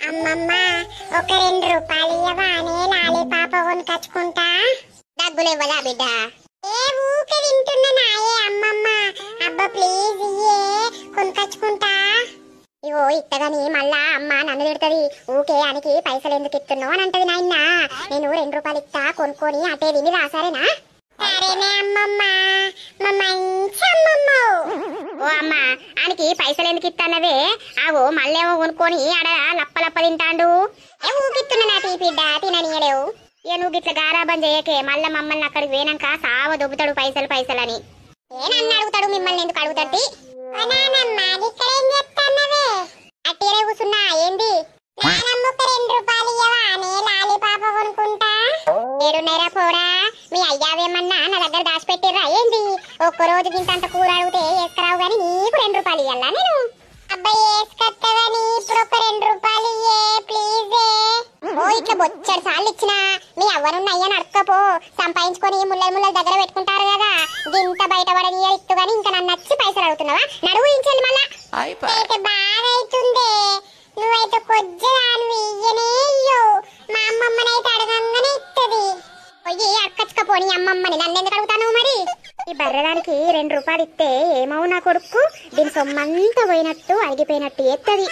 అమ్మమ్మ ఒక 2 రూపాయలు ఇవ్వవానే లాలీపాప కొనుకొచ్చుకుంటా. డబ్బులు ఇవ్వదా బిడ్డ? ఏ ఊకే తింటున్నా నాయే అమ్మమ్మ. అబ్బా ప్లీజ్ ఇయ్యే కొనుకొచ్చుకుంటా. ఇగో ఇత్తగాని మళ్ళా అమ్మ నన్ను తిడుతుంది. ఊకే అనికి పైసలు ఎందుకు ఇస్తున్నావు అని అంటది. నాయన నేను 2 రూపాయలు ఇస్తా కొనుక్కొని అటే తిని రాసారేనా? సరేనే అమ్మమ్మ, మా మంచి అమ్మమ్మ. ఓ అమ్మ ఆయనకి పైసలు ఎందుకు ఇస్తానవే? ఆగో మళ్ళేమో కొనుక్కొని ఆడ లప్ప తింటాండు. ఏ ఊకిస్తున్నా నా తీపిడ్డ తిననీయలేవు. ఏ నువ్వు గిట్ల గారాబం చేయకే. మళ్ళా మమ్మల్ని అక్కడికి పోయినాక సావ దొబ్బుతాడు పైసలు అని. ఏ నన్ను అడుగుతాడు, మిమ్మల్ని ఎందుకు అడుగుతాడు? ఇక్కడేం చెప్తాన్నవే? అట్టిరే కూర్చున్నా. ఏంది? నానమ్మ ఒక 2 రూపాయలు ఇవ్వవానే లాలీపాప కొనుక్కుంటా. ఏడున్నైరా పోరా. మీ అయ్యావేమన్నా నా దగ్గర దాచిపెట్టిర్రా ఏంది? ఒక్కరోజు గింతంత కూర అడిగితే వేసుకురావు గాని నీకు 2 రూపాయలు ఇవ్వాలా నేను? అబ్బాయి వేసుకొస్తావని ఇప్పుడు ఒక 2 రూపాయలు ఇయ్యే ప్లీజే. ఓ ఇట్లా బొచ్చడు సార్లు ఇచ్చినా మీ అవ్వనున్న అయ్యని అడకపో. సంపాదించుకొని ముళ్ళలు దగ్గర పెట్టుకుంటారు కదా. గింత బయటపడని ఇత్తు గాని ఇంకా నన్ను నచ్చి పైసలు అడుగుతున్నావా? నడువు ఇంచెల్లి మళ్ళా. అయితే బాగా అవుతుందే. నువ్వైతే కొద్దిదాన్ని ఇయ్యనే ఇయ్యవు. మా అమ్మమ్మనైతే అడగంగానే ఇస్తుంది. పోయి అక్కచ్చుకపోని అమ్మమ్మని నన్ను ఎందుకు అడుగుతాను మరి? ఈ బర్రెదానికి 2 రూపాయలు ఇస్తే ఏమవు నా కొడుకు? దీని సొమ్మంతా పోయినట్టు అడిగిపోయినట్టు ఎత్తది.